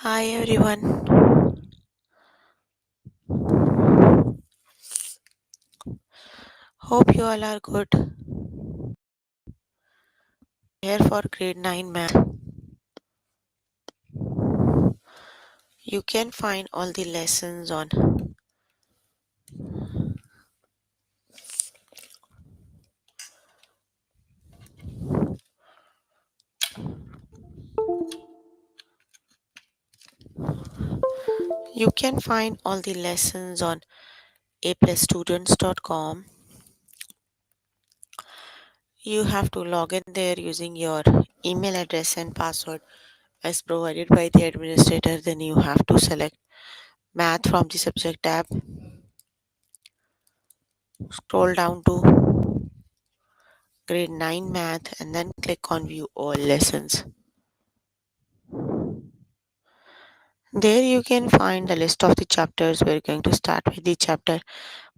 Hi everyone. Hope you all are good. Here for grade 9 math. You can find all the lessons on you can find all the lessons on aplusstudents.com. You have to log in there using your email address and password as provided by the administrator. Then you have to select math from the subject tab. Scroll down to grade 9 math and then click on view all lessons. There you can find the list of the chapters. We're going to start with the chapter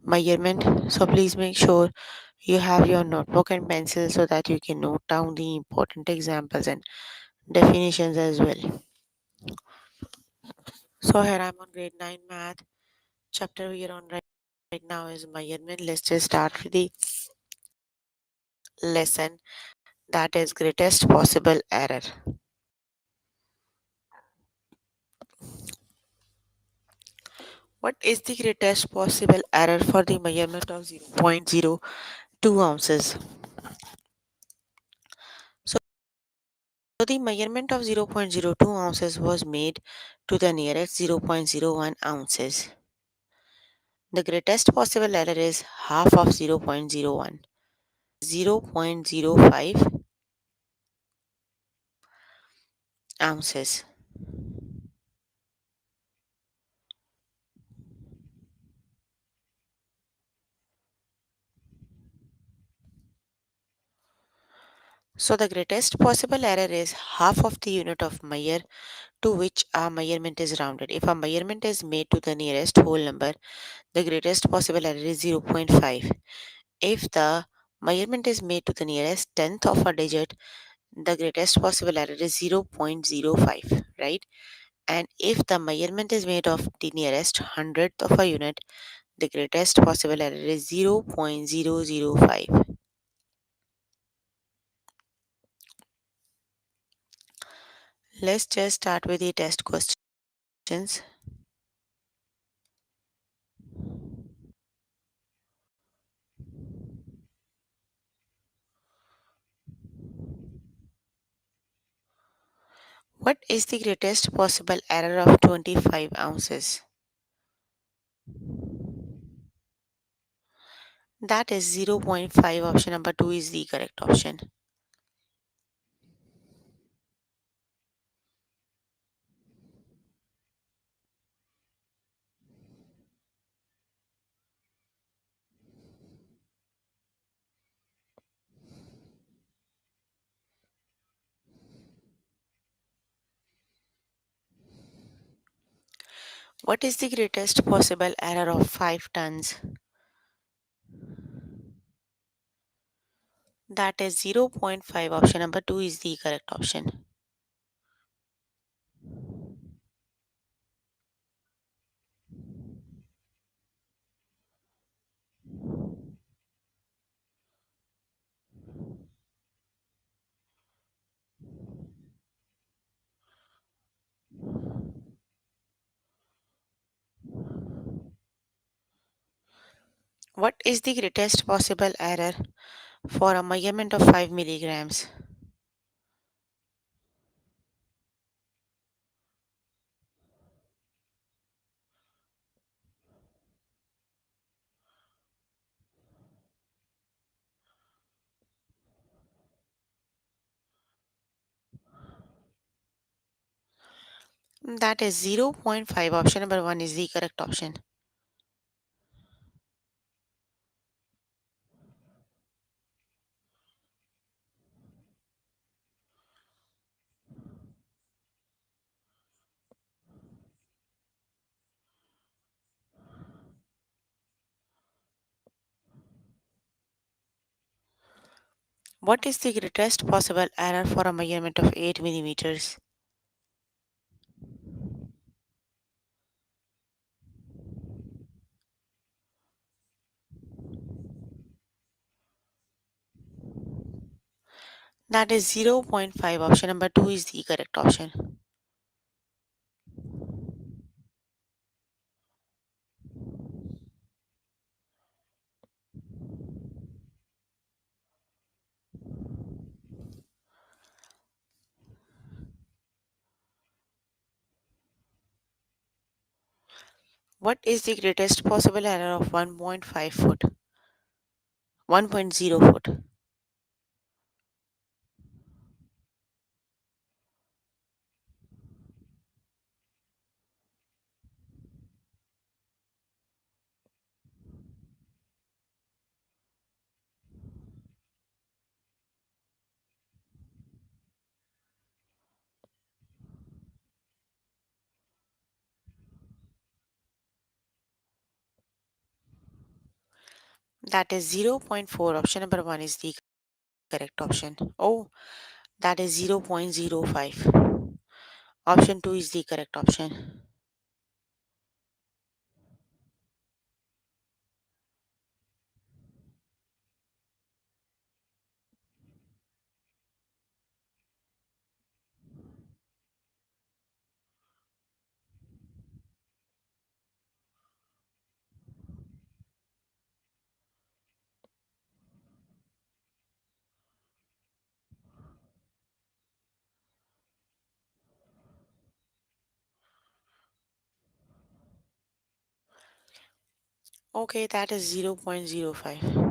measurement. So please make sure you have your notebook and pencil so that you can note down the important examples and definitions as well. So here I'm on grade 9 math. Chapter we are on right now is measurement. Let's just start with the lesson that is greatest possible error. What is the greatest possible error for the measurement of 0.02 ounces? So the measurement of 0.02 ounces was made to the nearest 0.01 ounces. The greatest possible error is half of 0.01, 0.05 ounces. So the greatest possible error is half of the unit of measure to which a measurement is rounded. If a measurement is made to the nearest whole number, the greatest possible error is 0.5. If the measurement is made to the nearest tenth of a digit, the greatest possible error is 0.05, right? And if the measurement is made of the nearest hundredth of a unit, the greatest possible error is 0.005. Let's just start with the test questions. What is the greatest possible error of 25 ounces? That is 0.5. Option number 2 is the correct option. What is the greatest possible error of 5 tons? That is 0.5. Option number 2 is the correct option. What is the greatest possible error for a measurement of 5 milligrams? That is 0.5. Option number 1 is the correct option. What is the greatest possible error for a measurement of 8 millimeters? That is zero point 0.5. Option number 2 is the correct option. What is the greatest possible error of 1.5 foot? 1.0 foot. That is zero point 0.4. Option number 1 is the correct option. Oh, that is 0.05. Option 2 is the correct option. Okay, that is 0.05.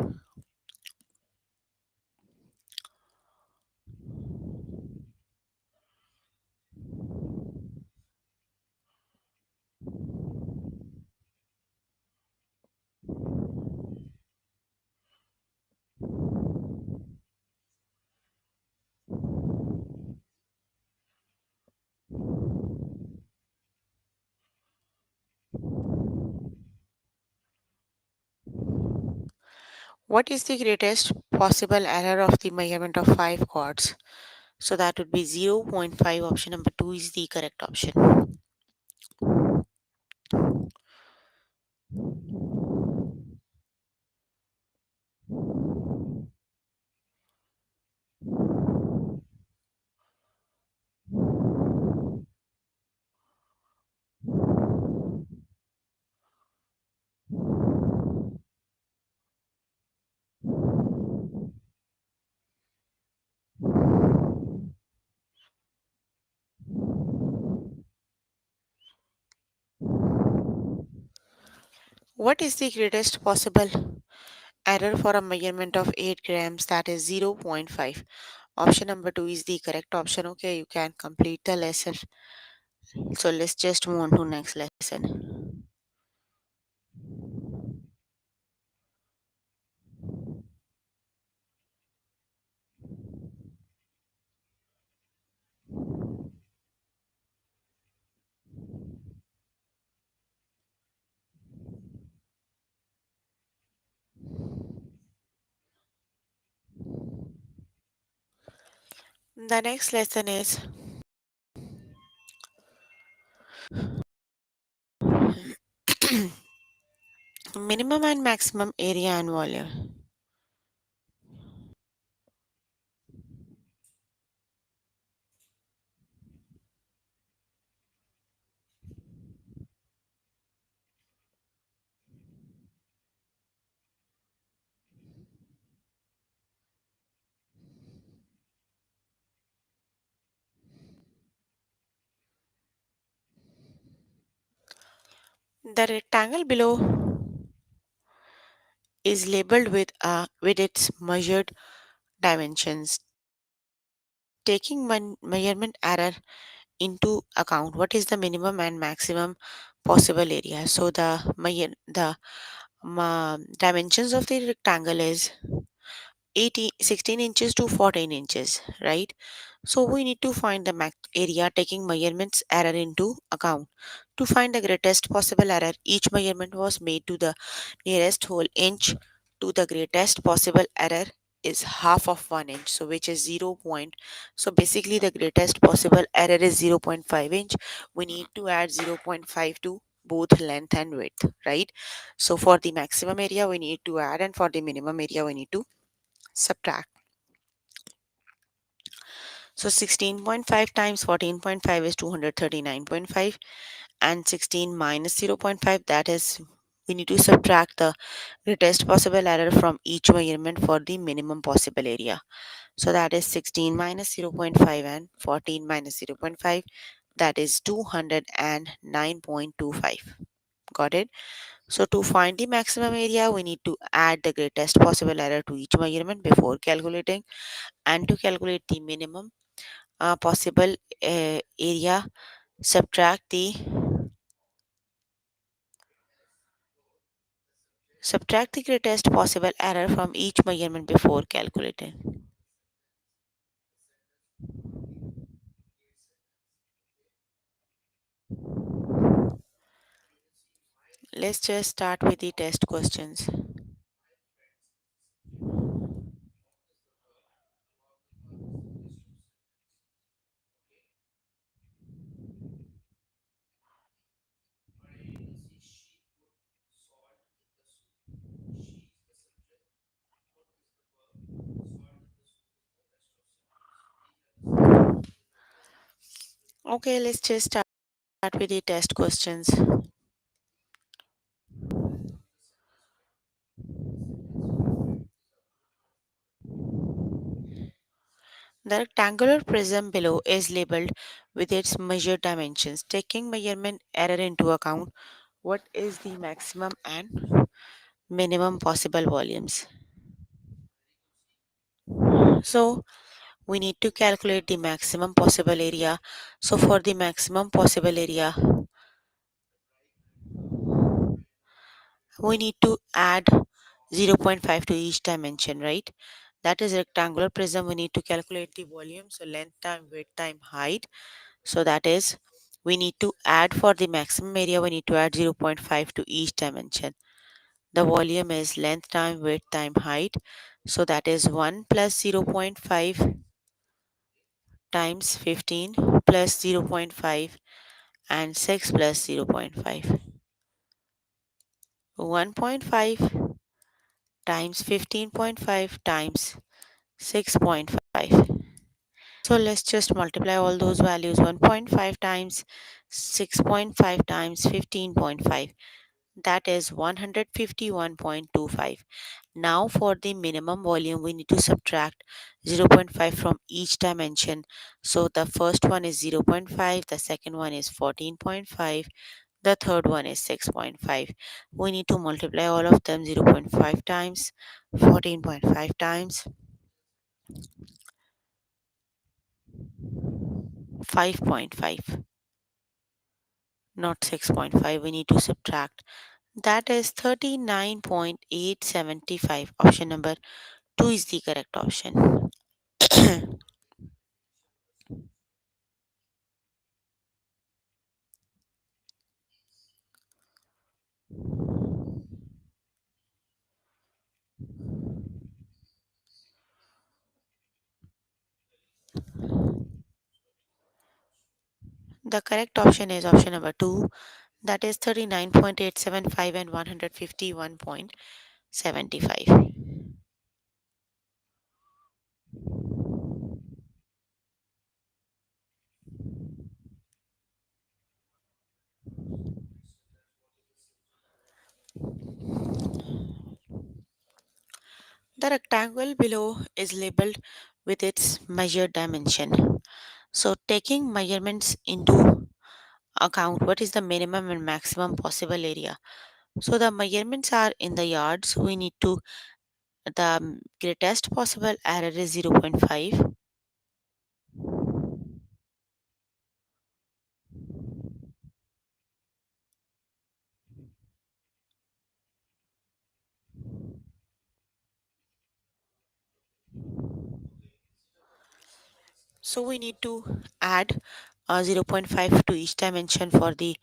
What is the greatest possible error of the measurement of 5 chords? So that would be zero point 0.5. Option number 2 is the correct option. What is the greatest possible error for a measurement of 8 grams? That is zero point 0.5. Option number 2 is the correct option. Okay, you can complete the lesson. So let's just move on to next lesson. The next lesson is minimum and maximum area and volume. The rectangle below is labeled with its measured dimensions. Taking measurement error into account, what is the minimum and maximum possible area? So the dimensions of the rectangle is 16 inches to 14 inches, right? So we need to find the max area taking measurements error into account. To find the greatest possible error, each measurement was made to the nearest whole inch to the greatest possible error is half of 1 inch, so which is 0 point. So basically the greatest possible error is 0.5 inch. We need to add 0.5 to both length and width, right? So for the maximum area we need to add, and for the minimum area we need to subtract. So 16.5 times 14.5 is 239.5, and 16 minus 0.5, that is, we need to subtract the greatest possible error from each measurement for the minimum possible area. So that is 16 minus 0.5 and 14 minus 0.5, that is 209.25. Got it? So to find the maximum area, we need to add the greatest possible error to each measurement before calculating, and to calculate the minimum possible area, subtract the greatest possible error from each measurement before calculating. Let's just start with the test questions. Okay, let's just start with the test questions. The rectangular prism below is labeled with its measured dimensions. Taking measurement error into account, what is the maximum and minimum possible volumes? So we need to calculate the maximum possible area. So for the maximum possible area, we need to add zero point 0.5 to each dimension, right? That is rectangular prism. We need to calculate the volume. So length time, width time, height. So that is, we need to add for the maximum area, we need to add zero point 0.5 to each dimension. The volume is length time, width time, height. So that is 1 plus zero point 0.5 times 15 plus zero point 0.5 and 6 plus zero point 0.5. 1.5 times 15.5 times 6.5. So let's just multiply all those values. 1.5 times 6.5 times 15.5, that is 151.25. Now for the minimum volume, we need to subtract zero point 0.5 from each dimension. So the first one is zero point 0.5, the second one is 14.5, the third one is 6.5. We need to multiply all of them. 0 0.5 times 14.5 times 5.5, not 6.5. We need to subtract. That is 39.875. Option number 2 is the correct option. The correct option is option number 2, that is 39.875 and 151.75. The rectangle below is labeled with its measured dimension. So taking measurements into account, what is the minimum and maximum possible area? So the measurements are in the yards. We need to, the greatest possible error is zero point 0.5. So we need to add zero point 0.5 to each dimension for the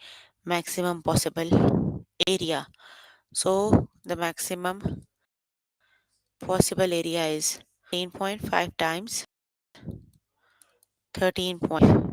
maximum possible area. So the maximum possible area is 13.5 times 13.5.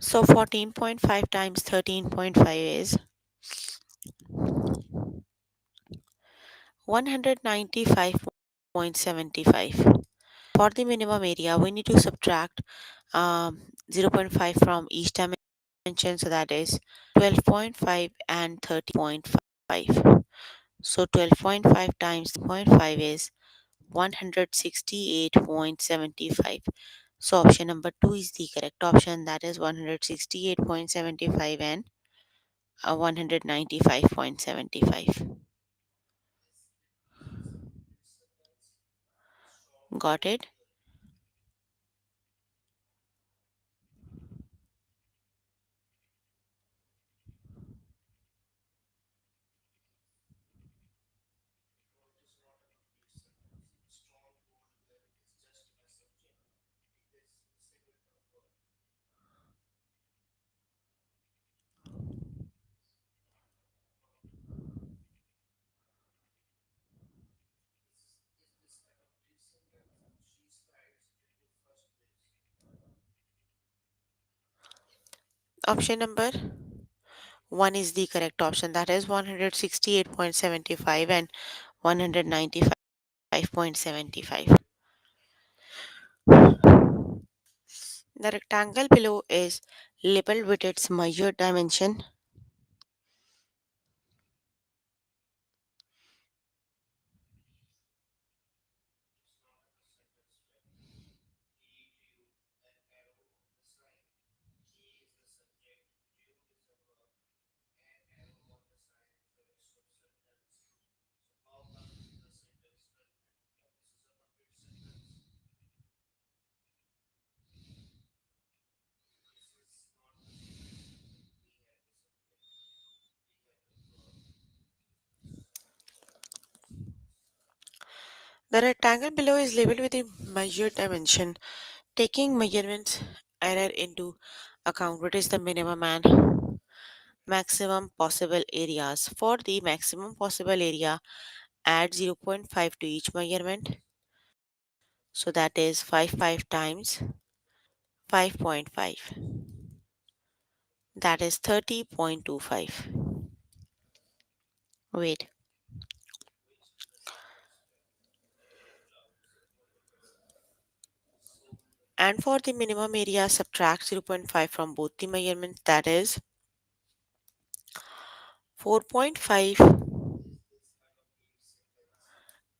So 14.5 times 13.5 is 195.75. For the minimum area, we need to subtract zero point 0.5 from each dimension, so that is 12.5 and 30.5. So 12.5 times 0.5 is 168.75. So option number 2 is the correct option, that is 168.75 and 195.75. Got it? Option number 1 is the correct option, that is 168.75 and 195.75. The rectangle below is labeled with its measured dimension. The rectangle below is labeled with a measured dimension, taking measurements error into account. What is the minimum and maximum possible areas? For the maximum possible area, add zero point 0.5 to each measurement. So that is 5 times 5.5. That is 30.25. Wait. And for the minimum area, subtract zero point 0.5 from both the measurements. That is 4.5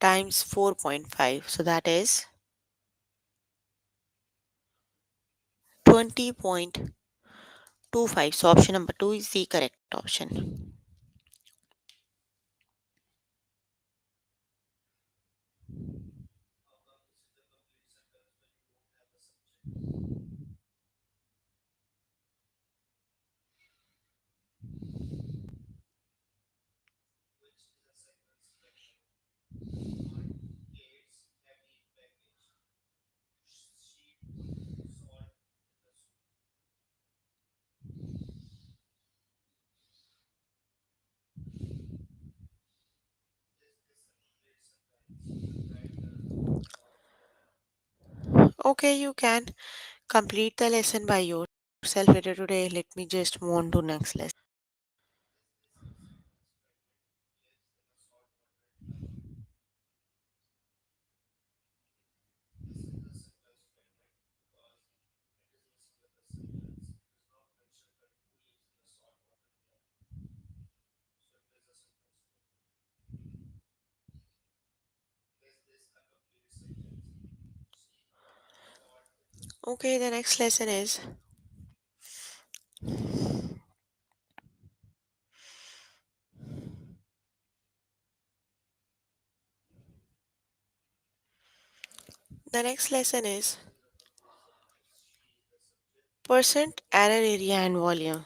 times 4.5. So that is 20.25. So option number 2 is the correct option. Okay, you can complete the lesson by yourself later today. Let me just move on to next lesson. Okay, the next lesson is the next lesson is percent error area and volume.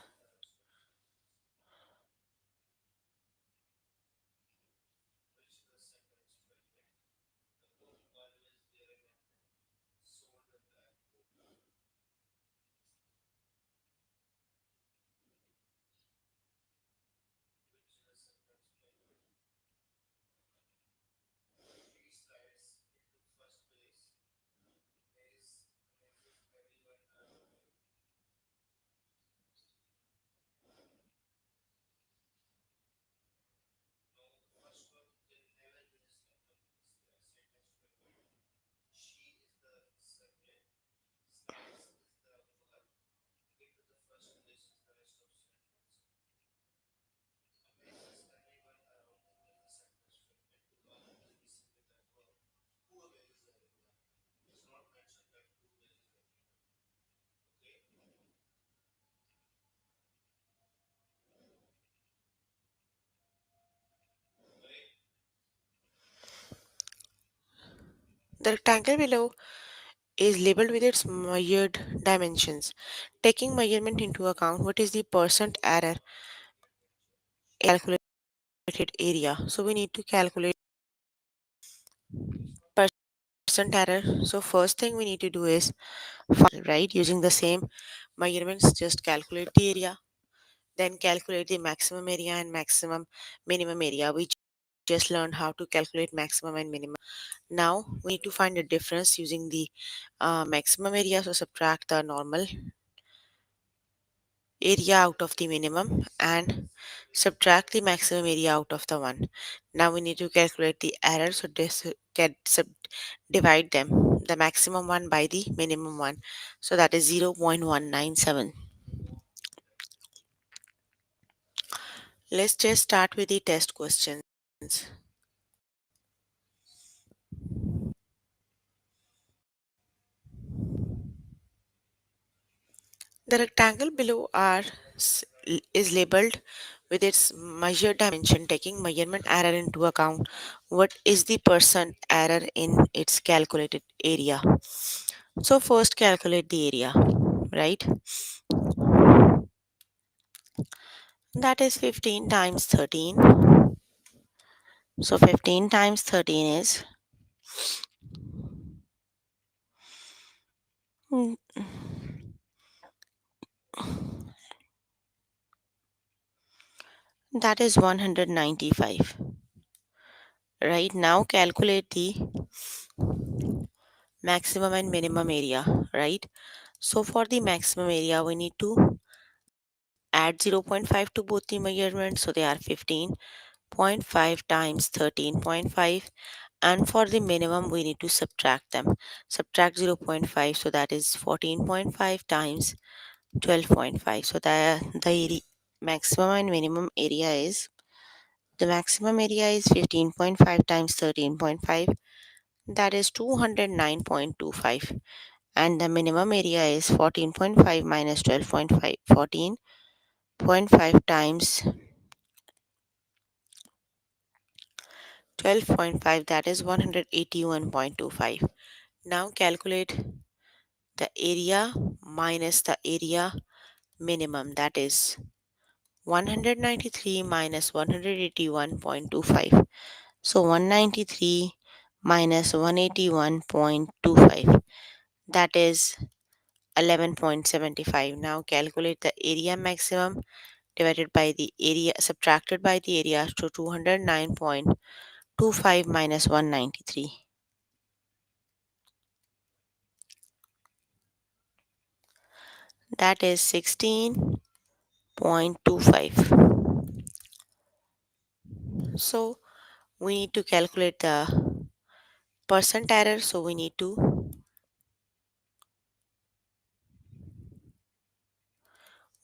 The rectangle below is labeled with its measured dimensions. Taking measurement into account, what is the percent error in calculated area? So we need to calculate percent error. So first thing we need to do is right using the same measurements, just calculate the area, then calculate the maximum area and minimum area. We just learned how to calculate maximum and minimum. Now we need to find the difference using the maximum area. So subtract the normal area out of the minimum and subtract the maximum area out of the one. Now we need to calculate the error. So this divide them, the maximum one by the minimum one. So that is 0.197. Let's just start with the test questions. The rectangle below is labeled with its measured dimension, taking measurement error into account. What is the percent error in its calculated area? So first calculate the area, right? That is 15 times 13. So 15 times 13 is mm, that is 195. Right now calculate the maximum and minimum area, right? So for the maximum area we need to add 0.5 to both the measurements, so they are 15.5 times 13.5, and for the minimum we need to subtract them, subtract 0.5, so that is 14.5 times 12.5. So maximum and minimum area is, the maximum area is 15.5 times 13.5, that is 209.25, and the minimum area is 14.5 minus 12.5, 14.5 times 12.5, that is 181.25. Now calculate the area minus the area minimum, that is 193 minus 181.25. So 193 minus 181.25, that is 11.75. Now calculate the area maximum divided by the area subtracted by the area, to 209.25 minus 193. That is 16.25. So we need to calculate the percent error. So we need to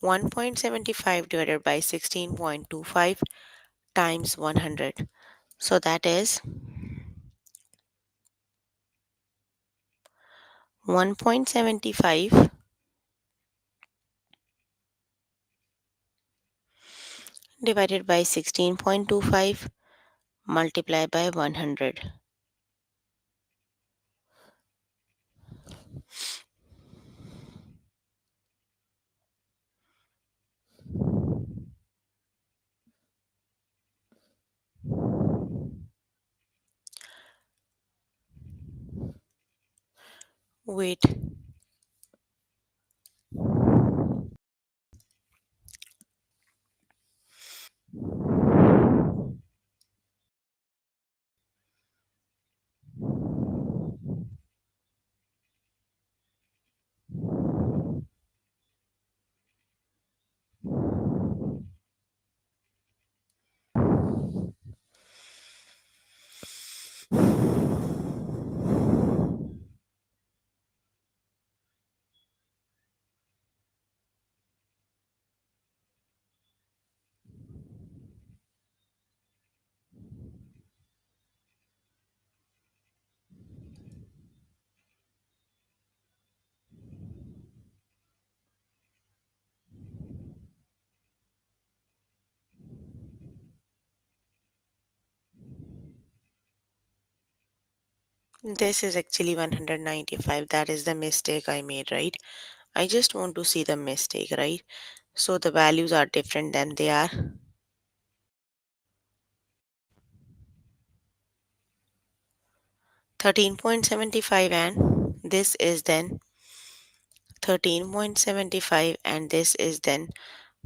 1.75 divided by 16.25 times 100. So that is 1.75 divided by 16.25 multiplied by 100. Wait, This is actually 195. That is the mistake I made, right? I just want to see the mistake, right? So the values are different than they are. 13.75 and this is then 13.75 and this is then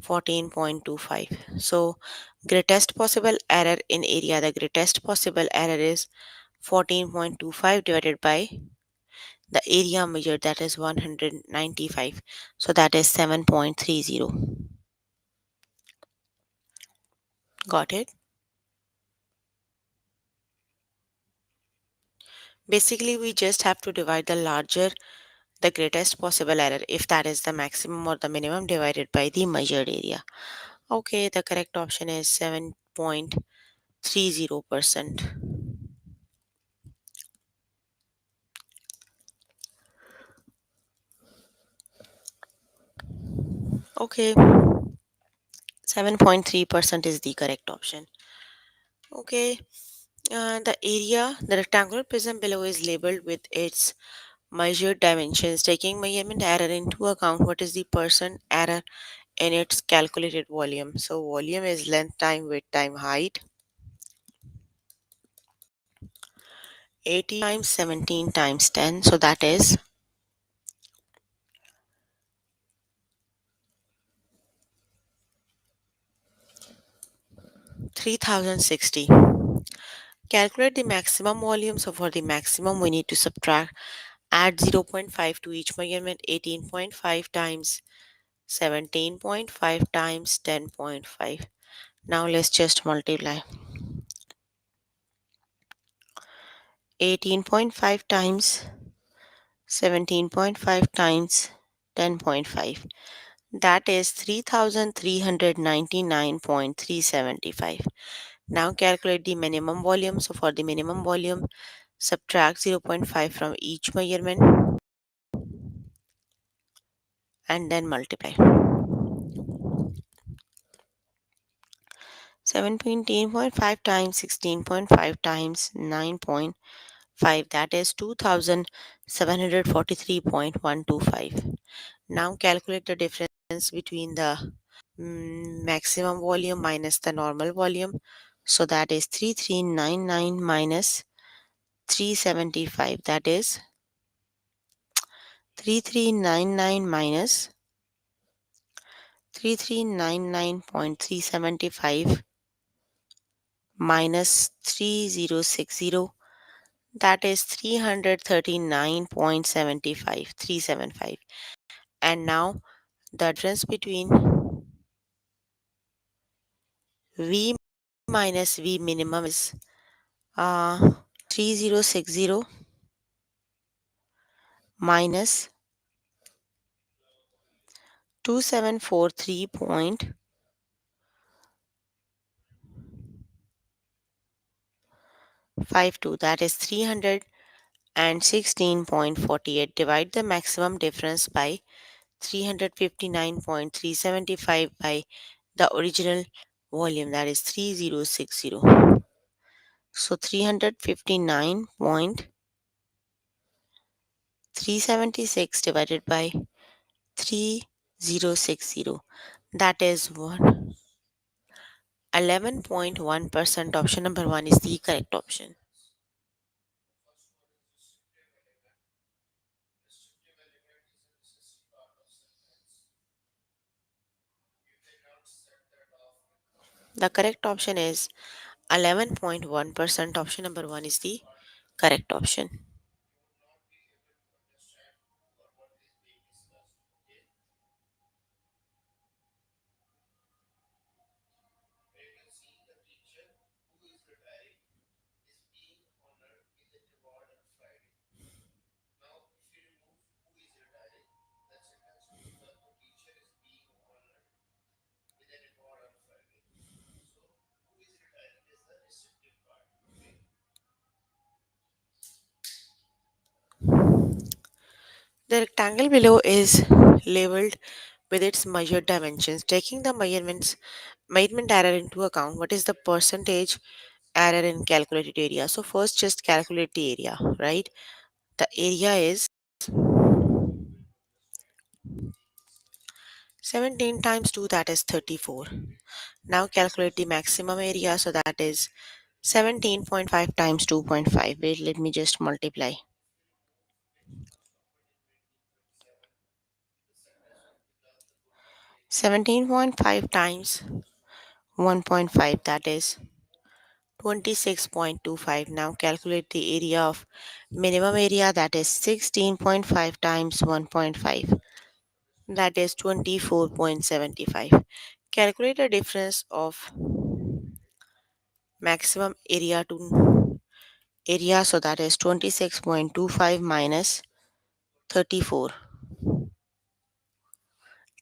14.25. So greatest possible error in area, the greatest possible error is 14.25 divided by the area measured, that is 195. So that is 7.30. Got it? Basically, we just have to divide the larger, the greatest possible error, if that is the maximum or the minimum, divided by the measured area. Okay, the correct option is 7.30%. Okay, 7.3% is the correct option. Okay, the area, the rectangular prism below is labeled with its measured dimensions, taking measurement error into account. What is the percent error in its calculated volume? So, volume is length time width time height. 80 times 17 times 10, so that is 3060. Calculate the maximum volume. So for the maximum, we need to subtract, add zero point 0.5 to each measurement. 18.5 times 17.5 times 10.5. Now let's just multiply. 18.5 times 17.5 times 10.5. That is 3399.375. Now calculate the minimum volume. So for the minimum volume, subtract zero point 0.5 from each measurement and then multiply. 17.5 times 16.5 times 9.5, that is 2743.125. Now calculate the difference between the maximum volume minus the normal volume. So that is 3399 minus 375, that is 3399 minus 3399.375 minus 3060, that is 339.75 375. And now the difference between V minus V minimum is 3060 minus 2743.52, that is 316.48. Divide the maximum difference by 359.375 by the original volume, that is 3060. So 359.376 divided by 3060, that is 11.1%. Option number 1 is the correct option. The correct option is 11.1%. Option number 1 is the correct option. The rectangle below is labeled with its measured dimensions, taking the measurement error into account. What is the percentage error in calculated area. So first just calculate the area, right? The area is 17 times 2, that is 34. Now calculate the maximum area, so that is 17.5 times 2.5. Wait, let me just multiply. 17.5 times 1.5, that is 26.25. Now calculate the area of minimum area, that is 16.5 times 1.5, that is 24.75. Calculate the difference of maximum area to area, so that is 26.25 minus 34.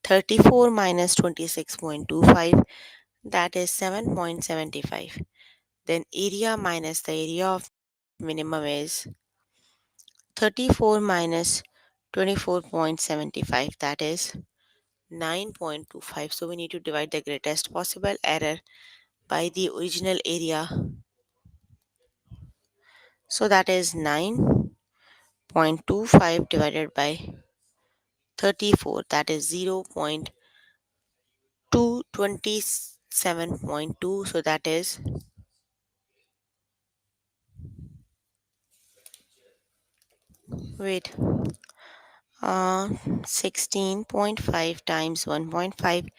34 minus 26.25, that is 7.75. Then area minus the area of minimum is 34 minus 24.75, that is 9.25. So we need to divide the greatest possible error by the original area. So that is 9.25 divided by 34, that is 0.227.2. So that is, wait, 16.5 times 1.5,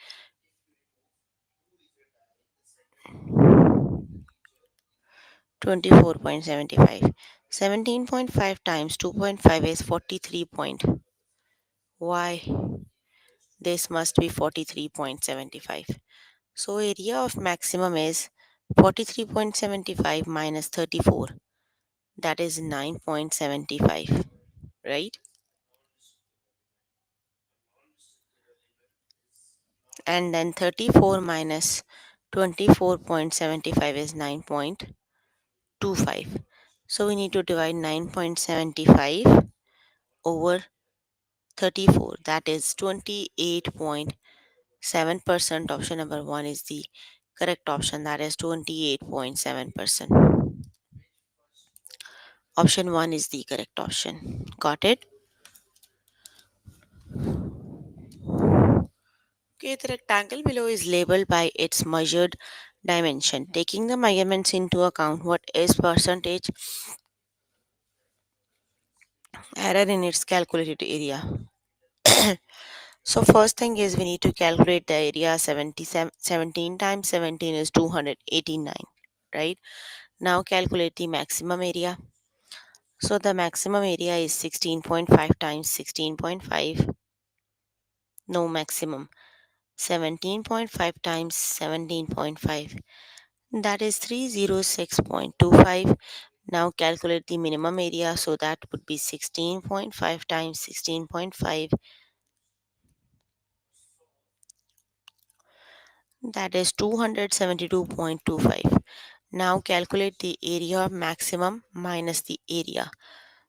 24.75. 17.5 times 2.5 is 43 point. Why? This must be 43.75. So area of maximum is 43.75 minus 34. That is 9.75, right? And then 34 minus 24.75 is 9.25. So we need to divide 9.75 over 34. That is 28.7%. Option number 1 is the correct option. That is 28.7%. Option 1 is the correct option. Got it? Okay, the rectangle below is labeled by its measured dimension. Taking the measurements into account, what is percentage error in its calculated area? So first thing is we need to calculate the area. 17 times 17 is 289, right? Now calculate the maximum area. So the maximum area is 16.5 times 16.5. No maximum. 17.5 times 17.5. That is 306.25. Now calculate the minimum area. So that would be 16.5 times 16.5. That is 272.25. Now calculate the area maximum minus the area.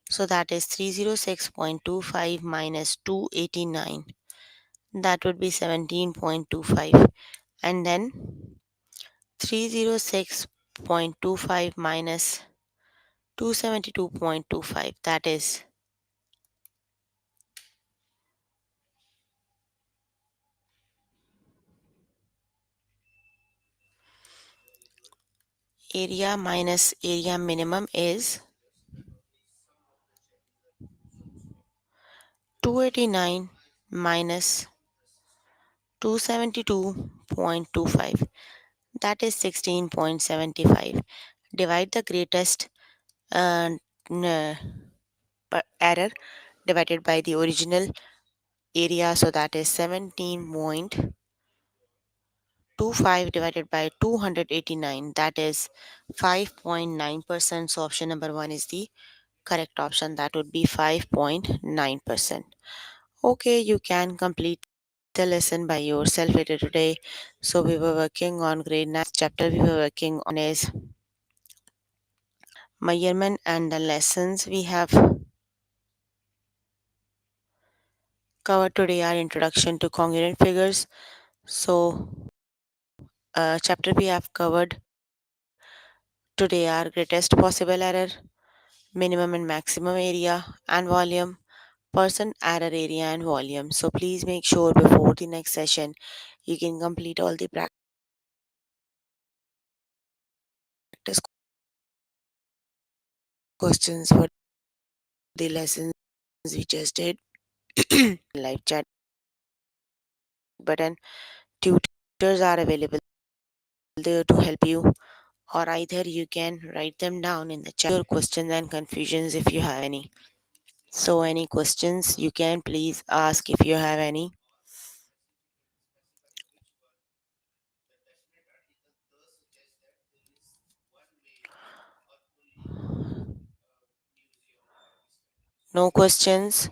So that is 306.25 minus 289. That would be 17.25. And then 306.25 minus 272.25. That is area minus area minimum is 289 minus 272.25. That is 16.75. Divide the greatest uh, n- error divided by the original area, so that is 17.25 divided by 289, that is 5.9%. So option number 1 is the correct option. That would be 5.9%. Okay, you can complete the lesson by yourself later today. So we were working on grade 9 chapter. We were working on is measurement, and the lessons we have covered today are introduction to congruent figures. So chapter we have covered Today, our greatest possible error, minimum and maximum area and volume, person, error area, and volume. So, please make sure before the next session you can complete all the practice questions for the lessons we just did. Live chat button. Tutors are available there to help you, or either you can write them down in the chat your questions and confusions if you have any. So, any questions you can please ask if you have any. No questions.